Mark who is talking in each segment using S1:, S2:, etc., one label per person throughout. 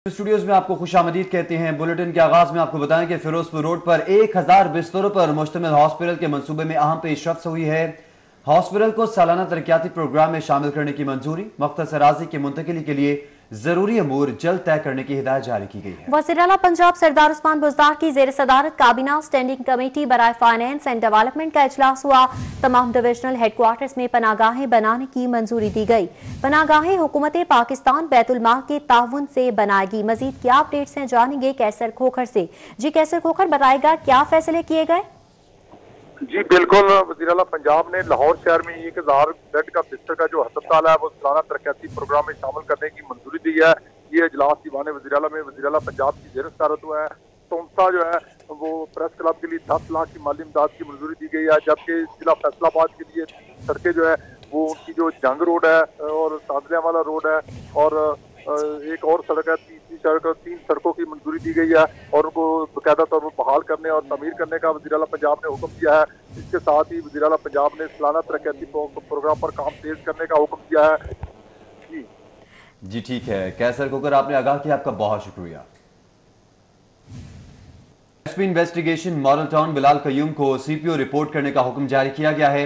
S1: Studios में आपको खुशामदीद कहते हैं। बुलेटिन के आगाज में आपको बताएं कि फिरोजपुर रोड पर 1000 बिस्तरों पर मुश्तमिल हॉस्पिटल के मंसूबे में अहम पेशरफ्त हुई है। हॉस्पिटल को सालाना तरक्याती प्रोग्राम में शामिल करने की मंजूरी, मुख्तसर अराज़ी की मुंतकिली के लिए जरूरी अमूर जल्द तय करने की हिदायत जारी की गई है।
S2: वज़ीर आला पंजाब सरदार उस्मान बुज़दार की ज़ेर सदारत काबीना स्टैंडिंग कमेटी बराए फाइनेंस एंड डेवलपमेंट का इजलास हुआ। तमाम डिविजनल हेडक्वार्टर्स में पनागाहें बनाने की मंजूरी दी गई। पनागाहें हुकूमत पाकिस्तान बैतुल माल के ताउन से बनाएगी। मजीद क्या अपडेट्स हैं जानेंगे कैसर खोखर से। जी कैसर खोखर बताएगा क्या फैसले किए गए।
S3: जी बिल्कुल, वज़ीर आला पंजाब ने लाहौर शहर में 1000 बेड का बिस्तर का जो अस्पताल है वो सालाना तरक्याती प्रोग्राम में शामिल करने की मंजूरी दी है। ये इजलास दीवान वज़ीर आला में वज़ीर आला पंजाब की ज़ेर सदारत हुआ है। तोमसा जो है वो प्रेस क्लब के लिए 10 लाख की माली इमदाद की मंजूरी दी गई है, जबकि जिला फैसलाबाद के लिए सड़कें जो है वो उनकी जो जंग रोड है और सांदलिया वाला रोड है और एक और सड़क है, तीन सड़कों की मंजूरी दी गई है और उनको बाकायदा तौर पर बहाल करने और तमीर करने का वज़ीर आला पंजाब ने हुक्म दिया है। इसके साथ ही वज़ीर आला पंजाब ने सालाना तरक्याती प्रोग्राम पर काम तेज करने का हुक्म दिया है।
S1: जी ठीक है कैसर खोखर, आपने आगाह किया, आपका बहुत शुक्रिया। SP investigation model town Bilal Qayyum को सीपीओ रिपोर्ट करने का हुक्म जारी किया गया है।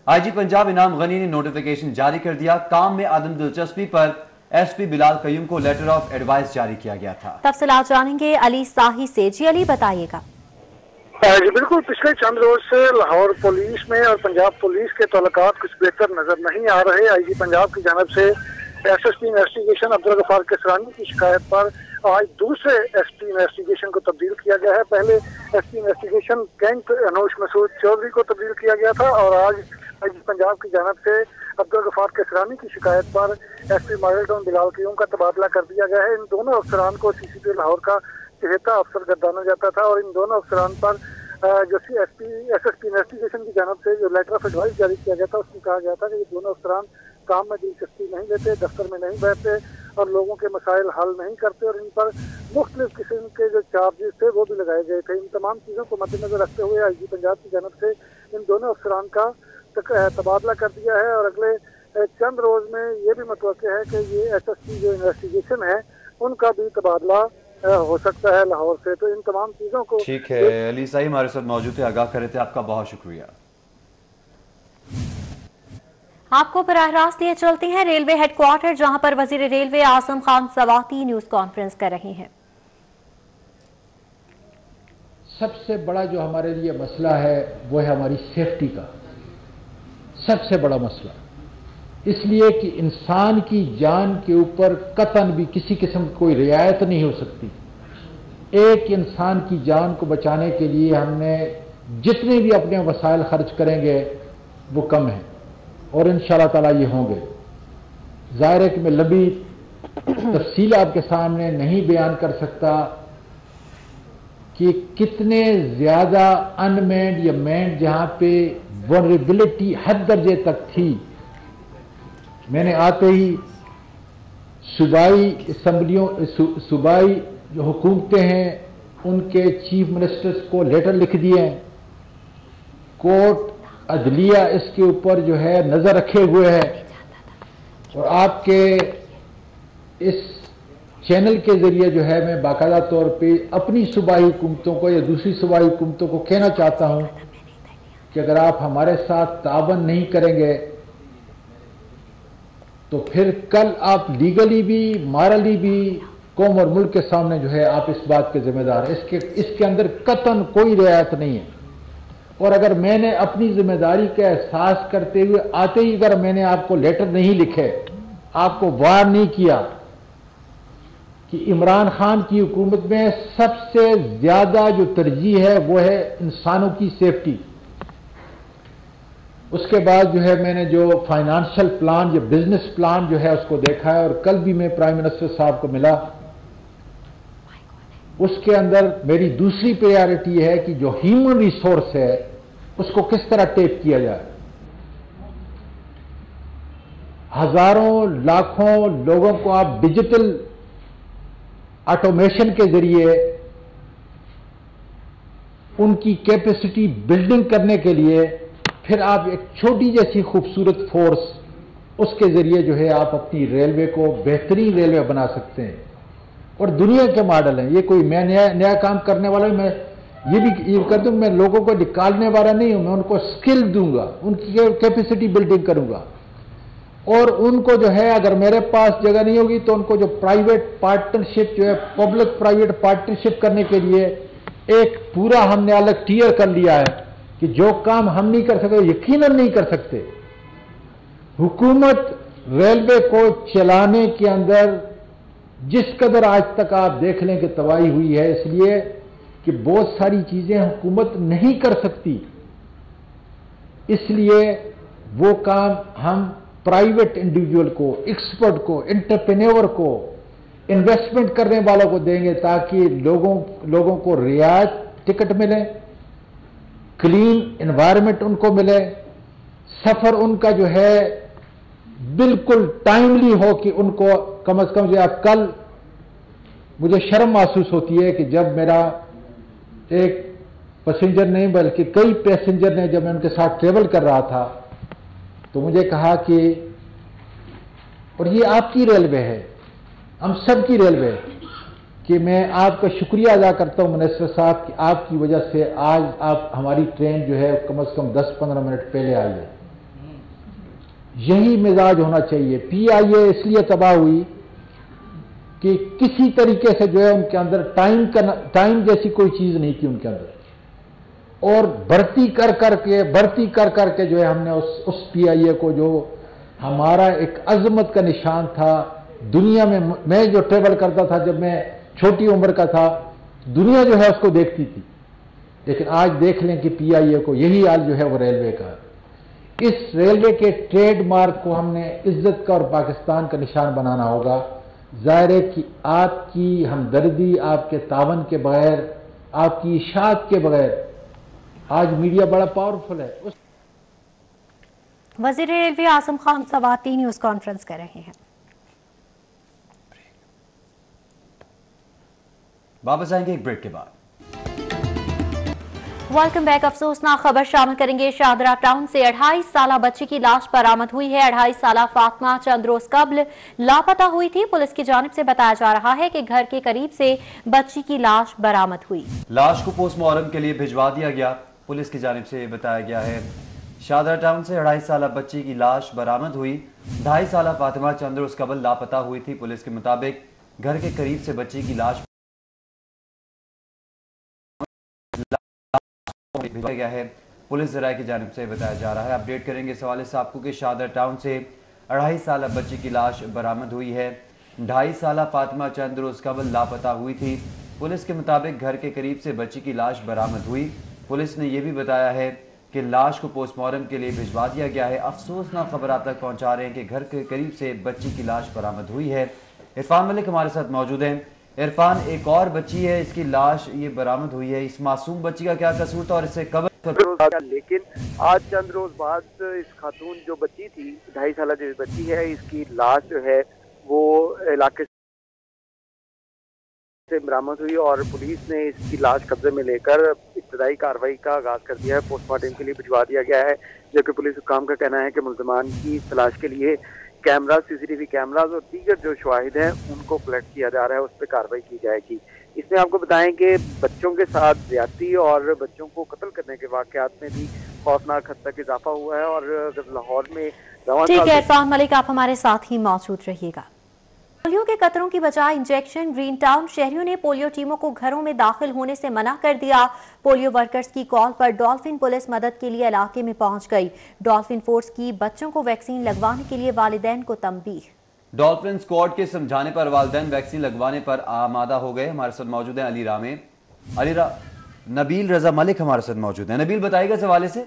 S1: आईजी पंजाब इनाम गनी ने नोटिफिकेशन जारी कर दिया। काम में आदम दिलचस्पी पर एसपी बिलाल कयूम को लेटर ऑफ एडवाइस जारी किया गया था।
S2: तफसीलात जानेंगे अली साही से। जी अली बताइएगा।
S4: जी बिल्कुल, पिछले चंद रोज से लाहौर पुलिस में और पंजाब पुलिस के ताल्लुकात कुछ बेहतर नजर नहीं आ रहे। आईजी पंजाब की जानब से एसएसपी इन्वेस्टिगेशन अब्दुल गफ्फार किसरानी की शिकायत पर आज दूसरे एसपी इन्वेस्टिगेशन को तब्दील किया गया है। पहले SP investigation cantt Anosh Masood Chaudhry को तब्दील किया गया था और आज आईजी पंजाब की जानब से अब्दुल गफ्फार किसरानी की शिकायत पर SP model town Bilal Qayyum का तबादला कर दिया गया है। इन दोनों अफसरान को सीसीपी लाहौर का चहेता अफसर गर्दाना जाता था और इन दोनों अफसरान पर जो एसएसपी इन्वेस्टिगेशन की जानब से जो लेटर ऑफ एडवाइस जारी किया गया था उसमें कहा गया था कि ये दोनों अफसरान काम में दिलचस्पी नहीं लेते, दफ्तर में नहीं बैठते और लोगों के मसाइल हल नहीं करते और इन पर मुख्तलिफ किस्म के जो चार्जेस थे वो भी लगाए गए थे। इन तमाम चीज़ों को मद्देनजर रखते हुए आईजी पंजाब की जानब से इन दोनों अफसरान का तबादला कर दिया है और अगले चंद रोज में ये भी मुतवक्किल है कि ये एसएसपी जो इन्वेस्टिगेशन है उनका भी तबादला हो सकता है लाहौर से। तो इन तमाम चीजों को
S1: ठीक है। अली साही हमारे साथ मौजूद थे, आगाह कर रहे थे, आपका बहुत शुक्रिया।
S2: आपको बराह रास्त लिए चलते हैं रेलवे हेडक्वार्टर, जहां पर वजीर रेलवे आजम खान सवाती न्यूज कॉन्फ्रेंस कर रहे हैं।
S5: सबसे बड़ा जो हमारे लिए मसला है वो है हमारी सेफ्टी का सबसे बड़ा मसला, इसलिए कि इंसान की जान के ऊपर कतन भी किसी किस्म की कोई रियायत नहीं हो सकती। एक इंसान की जान को बचाने के लिए हमने जितने भी अपने वसाइल खर्च करेंगे वो कम है और इंशाअल्लाह ताला ये होंगे। ज़ाहिर है कि मैं लंबी तफसील आपके सामने नहीं बयान कर सकता कि कितने ज़्यादा अनमेंड या मैंड जहाँ पे वनरेबिलिटी हद दर्जे तक थी। मैंने आते ही सूबाई असम्बलियों सूबाई जो हुकूमतें हैं उनके चीफ मिनिस्टर्स को लेटर लिख दिए हैं। कोर्ट अदलिया इसके ऊपर जो है नज़र रखे हुए है और आपके इस चैनल के जरिए जो है मैं बाकायदा तौर पे अपनी सूबाई हुकूमतों को या दूसरी सूबाई हुकूमतों को कहना चाहता हूं कि अगर आप हमारे साथ तावन नहीं करेंगे तो फिर कल आप लीगली भी मॉरली भी कौम और मुल्क के सामने जो है आप इस बात के जिम्मेदार हैं। इसके अंदर कतन कोई रियायत नहीं है। और अगर मैंने अपनी जिम्मेदारी का एहसास करते हुए आते ही अगर मैंने आपको लेटर नहीं लिखे, आपको वार नहीं किया कि इमरान खान की हुकूमत में सबसे ज्यादा जो तरजीह है वो है इंसानों की सेफ्टी। उसके बाद जो है मैंने जो फाइनेंशियल प्लान, जो बिजनेस प्लान जो है उसको देखा है और कल भी मैं प्राइम मिनिस्टर साहब को मिला। उसके अंदर मेरी दूसरी प्रायोरिटी है कि जो ह्यूमन रिसोर्स है उसको किस तरह टेप किया जाए। हजारों लाखों लोगों को आप डिजिटल ऑटोमेशन के जरिए उनकी कैपेसिटी बिल्डिंग करने के लिए फिर आप एक छोटी जैसी खूबसूरत फोर्स उसके जरिए जो है आप अपनी रेलवे को बेहतरीन रेलवे बना सकते हैं। اور دنیا کے ماڈل ہیں. یہ کوئی میں نیا کام کرنے والا ہوں. میں یہ بھی یہ کر دوں میں لوگوں کو نکالنے والا نہیں ہوں. میں ان کو اسکل دوں گا, ان کی کیپیسٹی بلڈنگ کروں گا, اور ان کو جو ہے اگر میرے پاس جگہ نہیں ہوگی تو ان کو جو پرائیویٹ پارٹنرشپ جو ہے پبلک پرائیویٹ پارٹنرشپ کرنے کے لیے ایک پورا ہم نے الگ ٹیئر کر لیا ہے کہ جو کام ہم نہیں کر سکتے یقیناً نہیں کر سکتے. حکومت ریلوے کو چلانے کے اندر جس قدر آج تک آپ دیکھ لیں کہ تباہی ہوئی ہے, اس لیے کہ بہت ساری چیزیں حکومت نہیں کر سکتی, اس لیے وہ کام ہم پرائیویٹ انڈیویجول کو, ایکسپرٹ کو, انٹرپرینور کو, انویسٹمنٹ کرنے والوں کو دیں گے تاکہ لوگوں کو رعایت ٹکٹ ملے, کلین انوائرمنٹ ان کو ملے, سفر ان کا جو ہے بالکل ٹائملی ہو کہ ان کو کم از کم جو کل مجھے شرم محسوس ہوتی ہے کہ جب میرا ایک پیسنجر نہیں بلکہ کئی پیسنجر نے جب میں ان کے ساتھ ٹریول کر رہا تھا تو مجھے کہا کہ اور یہ آپ کی ریلوے ہے, ہم سب کی ریلوے, کہ میں آپ کا شکریہ ادا کرتا ہوں منسٹر صاحب کہ آپ کی وجہ سے آج آپ ہماری ٹرین جو ہے کم از کم 10-15 منٹ پہلے آئی ہے. یہی مزاج ہونا چاہیے. پی آئی اے اس لیے تباہ ہوئی کہ کسی طریقے سے جو ہے ان کے اندر ٹائم جیسی کوئی چیز نہیں تھی ان کے اندر, اور بھرتی کر کے جو ہے ہم نے اس پی آئی اے کو جو ہمارا ایک عظمت کا نشان تھا دنیا میں جو ٹریول کرتا تھا جب میں چھوٹی عمر کا تھا, دنیا جو ہے اس کو دیکھتی تھی, لیکن آج دیکھ لیں کہ پی آئی اے کو یہی حال جو ہے وہ ریلوے کا. اس ریلوے کے ٹریڈ مارک کو ہم نے عزت کا اور پاکستان کا نشان بنانا ہوگا. ظاہر ہے کہ آپ کی ہمدردی, آپ کے تعاون کے بغیر, آپ کی اشاعت کے بغیر آج میڈیا بڑا پاورفل ہے.
S2: وزیر railway Asim Khan Swati news conference کر رہے ہیں.
S1: واپس آئیں گے ایک بریک کے بعد.
S2: Welcome back. افسوسناک خبر شامل کریں گے. شاہدرہ ٹاؤن سے 28 سالہ بچی کی لاش برآمد ہوئی ہے. 28 سالہ فاطمہ چند روز قبل لاپتہ ہوئی تھی. پولیس کی جانب سے بتایا جا رہا ہے کہ گھر کے قریب سے بچی کی لاش برآمد ہوئی.
S1: لاش کو پوسٹ مارٹم کے لیے بھجوا دیا گیا. پولیس کی جانب سے بتایا گیا ہے شاہدرہ ٹاؤن سے 28 سالہ بچی کی لاش برآمد ہوئی. 2.5 سالہ فاطمہ چند روز قبل لاپتہ ہوئی تھی. پولیس کے مطابق گھر کے قریب سے بچی کی لاش بھیجا گیا ہے. پولیس ذرائع کی جانب سے بتایا جا رہا ہے. اپڈیٹ کریں گے اس حوالے سے آپ کو کہ شاہدرہ ٹاؤن سے 2.5 سالہ بچی کی لاش برآمد ہوئی ہے. 2.5 سالہ فاطمہ چند روز قبل لاپتہ ہوئی تھی. پولیس کے مطابق گھر کے قریب سے بچی کی لاش برآمد ہوئی. پولیس نے یہ بھی بتایا ہے کہ لاش کو پوسٹ مارٹم کے لیے بھجوا دیا گیا ہے. افسوسناک خبر آپ تک پہنچا رہے ہیں کہ گھر کے قریب سے بچی کی لاش برآمد ہوئی ہے. عرفان ملک ہمارے ساتھ موجود ہیں. عرفان, ایک اور بچی ہے, اس کی لاش یہ برآمد ہوئی ہے. اس معصوم بچی کا کیا قصور تھا اور اس سے کب؟
S6: لیکن آج چند روز بعد اس خاتون جو بچی تھی 2.5 سالہ جو بچی ہے, اس کی لاش جو ہے وہ علاقے سے برآمد ہوئی اور پولیس نے اس کی لاش قبضے میں لے کر ابتدائی کارروائی کا آغاز کر دیا ہے. پوسٹ مارٹم کے لیے بھجوا دیا گیا ہے, جبکہ پولیس حکام کا کہنا ہے کہ ملزمان کی تلاش کے لیے کیمراز, سی سی ٹی وی کیمراز اور دیگر جو شواہد ہیں ان کو کلیکٹ کیا جا رہا ہے, اس پہ کارروائی کی جائے گی. اس میں آپ کو بتائیں کہ بچوں کے ساتھ زیادتی اور بچوں کو قتل کرنے کے واقعات میں بھی خوفناک حد تک اضافہ ہوا ہے. اور لاہور میں
S2: ٹھیک ہے عرفان ملک, آپ ہمارے ساتھ ہی موجود رہیے گا. پولیو کے قطروں کی بجائے انجیکشن. گرین ٹاؤن شہریوں نے پولیو ٹیموں کو گھروں میں داخل ہونے سے منع کر دیا. پولیو ورکرز کی کال پر ڈولفن پولیس مدد کے لیے علاقے میں پہنچ گئی. ڈولفن فورس کی بچوں کو ویکسین لگوانے کے لیے والدین کو تنبیہ.
S1: ڈولفن اسکواڈ کے سمجھانے پر والدین ویکسین لگوانے پر آمادہ ہو گئے. ہمارے ساتھ موجود ہیں نبیل رضا ملک ہمارے ساتھ موجود ہیں. نبیل, بتائیے گا اس حوالے سے.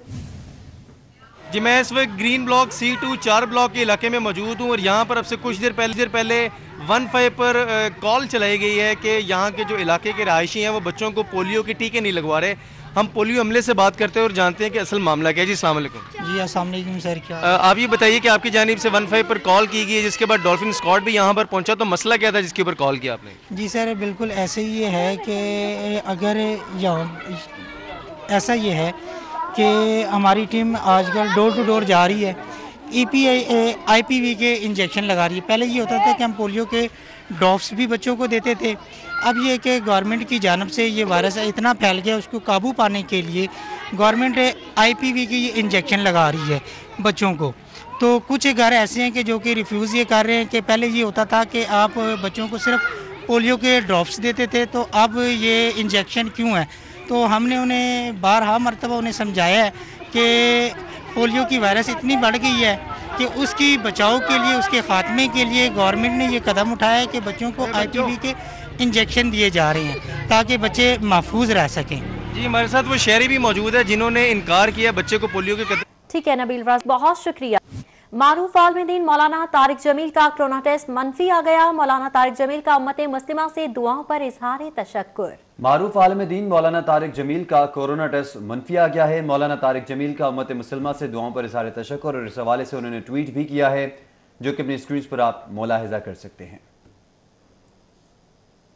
S7: جی, میں اس وقت گرین بلاک C2 4 بلاک کے علاقے میں موجود ہوں اور یہاں پر اب سے کچھ دیر پہلے 15 پر کال چلائی گئی ہے کہ یہاں کے جو علاقے کے رہائشی ہیں وہ بچوں کو پولیو کے ٹیکے نہیں لگوا رہے. ہم پولیو عملے سے بات کرتے ہیں اور جانتے ہیں کہ اصل معاملہ کیا ہے. جی السلام علیکم.
S8: جی السلام علیکم سر. کیا
S7: آپ یہ بتائیے کہ آپ کی جانب سے 15 پر کال کی گئی ہے جس کے بعد ڈولفن اسکواڈ بھی یہاں پر پہنچا, تو مسئلہ کیا تھا جس کے اوپر کال کیا آپ نے؟
S8: جی سر بالکل ایسے یہ ہے کہ اگر ایسا یہ ہے کہ ہماری ٹیم آج کل ڈور ٹو ڈور جا رہی ہے, آئی پی وی کے انجیکشن لگا رہی ہے. پہلے یہ ہوتا تھا کہ ہم پولیو کے ड्रॉप्स भी बच्चों को देते थे। अब ये कि गवर्नमेंट की जानब से ये वायरस इतना फैल गया, उसको काबू पाने के लिए गवर्नमेंट IPV की इंजेक्शन लगा रही है बच्चों को। तो कुछ घर ऐसे हैं कि जो कि रिफ्यूज़ ये कर रहे हैं कि पहले ये होता था कि आप बच्चों को सिर्फ पोलियो के ड्रॉप्स देते थे, तो अब ये इंजेक्शन क्यों है। तो हमने उन्हें बारहा मरतबा उन्हें समझाया है कि पोलियो की वायरस इतनी बढ़ गई है कि उसकी बचाव के लिए, उसके ख़ात्मे के लिए गवर्नमेंट ने ये कदम उठाया है कि बच्चों को IPV के इंजेक्शन दिए जा रहे हैं ताकि बच्चे महफूज रह सकें।
S7: जी, हमारे साथ वो शहरी भी मौजूद है जिन्होंने इनकार किया बच्चे को पोलियो के।
S2: ठीक है नबील राज, बहुत शुक्रिया। मारूफ आलमदीन मौलाना तारिक जमील का कोरोना टेस्ट मनफी आ गया। मौलाना तारिक जमील का उम्मत मुस्लिमा से दुआओं पर इजहार तशक्कुर।
S1: मारूफ आलमदीन मौलाना तारिक जमील का कोरोना टेस्ट मनफी आ गया है। मौलाना तारिक जमील का उम्मत मुस्लिमा से दुआओं पर इजहार तशक्कुर, और इस हवाले से उन्होंने ट्वीट भी किया है जो कि अपनी स्क्रीन पर आप मुलाहिजा कर सकते हैं।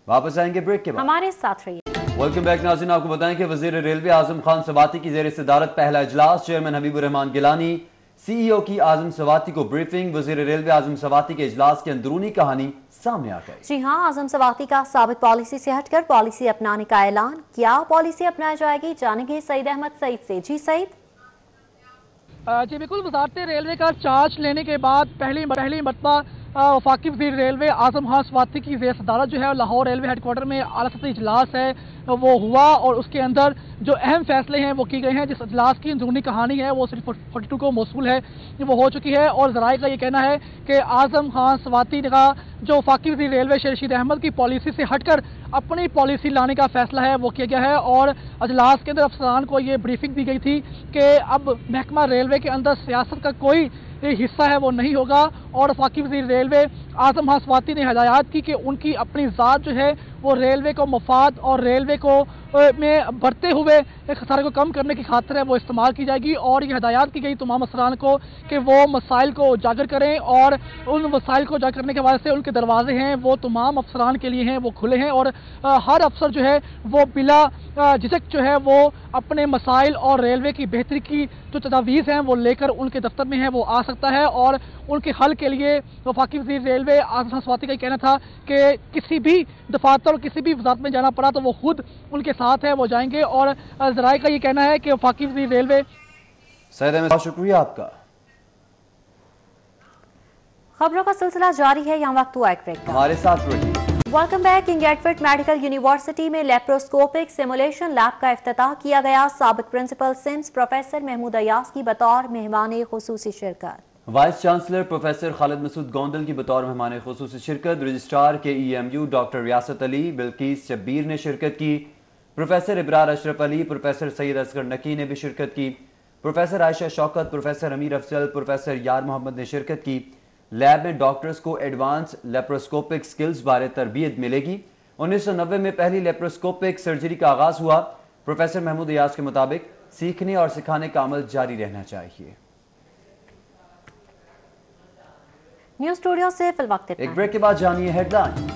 S1: वापस आएंगे ब्रेक के बाद,
S2: हमारे साथ रहिए।
S1: वेलकम बैक नाज़रीन, आपको बताएं कि वजीर रेलवे आजम खान सवाती की ज़ेर सदारत पहला इजलास। चेयरमैन हबीबुर रहमान गिलानी, CEO की आजम सवाती को ब्रीफिंग। वजीर रेलवे आजम सवाती के इजलास की अंदरूनी कहानी सामने आ गई। जी हाँ, आजम सवाती का साबित पॉलिसी से हटकर पॉलिसी अपनाने का ऐलान। क्या पॉलिसी अपनाई जाएगी, जानेंगे सईद अहमद सईद से। जी सईद।
S9: जी बिल्कुल, वजारत रेलवे का चार्ज लेने के बाद पहली मरतबा वफाकी वज़ीर रेलवे आजम खान सवाती की ज़ेर सदारत जो है लाहौर रेलवे हेडक्वार्टर में आला सतही इजलास है वो हुआ, और उसके अंदर जो अहम फैसले हैं वो किए गए हैं। जिस इजलास की अंदरूनी कहानी है वो सिर्फ 42 को मौसूल है, वो हो चुकी है। और ज़राए का ये कहना है कि आजम खान सवाती का जो वफाकी वज़ीर रेलवे शेर रशीद अहमद की पॉलिसी से हटकर अपनी पॉलिसी लाने का फैसला है वो किया गया है। और इजलास के अंदर अफसरान को ये ब्रीफिंग दी गई थी कि अब महकमा रेलवे के अंदर सियासत का कोई हिस्सा है वो नहीं होगा। और वफाकी वज़ीर रेलवे आजम खान सवाती ने हदायत की कि उनकी अपनी ज़ात जो है वो रेलवे को मफाद और रेलवे को में बढ़ते हुए खसारे को कम करने की खातिर है वो इस्तेमाल की जाएगी। और ये हदायत की गई तमाम अफसरान को कि वो मसाइल को उजागर करें, और उन मसाइल को उजागर करने के वजह से उनके दरवाजे हैं वो तमाम अफसरान के लिए हैं वो खुले हैं। और हर अफसर जो है वो बिला झिझक जो है वो अपने मसाइल और रेलवे की बेहतरी की जो तजावीज़ हैं वो लेकर उनके दफ्तर में है वो आ सकता है। और उनके हल के लिए वफाकी वज़ीर रेलवे आजम खान सवाती का कहना था कि किसी भी दफातर और किसी भी वजारत में जाना पड़ा तो वो खुद उनके साथ है वो जाएंगे। और ज़राए का ये कहना है कि वफाकी वज़ीर रेलवे।
S1: सईद अहमद, शुक्रिया आपका।
S2: खबरों का सिलसिला जारी है, यहाँ वक्त हुआ एक ब्रेक का,
S1: हमारे साथ रहिए।
S2: Welcome back. King Edward medical university में लेप्रोस्कोपिक सिमुलेशन लैब का इफ्तिताह किया गया। साबिक principal SIMS professor Mahmood Ayaz की बतौर मेहमान खुसूसी शिरकत।
S1: Vice chancellor professor Khalid Masood Gondal की बतौर मेहमान खुसूसी शिरकत। रजिस्ट्रार के EMU डॉक्टर रियासत अली, बिल्किस शब्बीर ने शिरकत की। प्रोफेसर इब्रार अशरफ अली, प्रोफेसर सैयद असगर नकी ने भी शिरकत की। प्रोफेसर आयशा शौकत, प्रोफेसर अमीर अफजल, प्रोफेसर यार मोहम्मद ने शिरकत की। लैब में डॉक्टर्स को एडवांस लेप्रोस्कोपिक स्किल्स बारे तरबियत मिलेगी। 1990 में पहली लेप्रोस्कोपिक सर्जरी का आगाज हुआ। प्रोफेसर महमूद अयाज के मुताबिक सीखने और सिखाने का अमल जारी रहना चाहिए।
S2: न्यूज स्टूडियो से फिल वक्त
S1: एक ब्रेक के बाद जानिए हेडलाइन।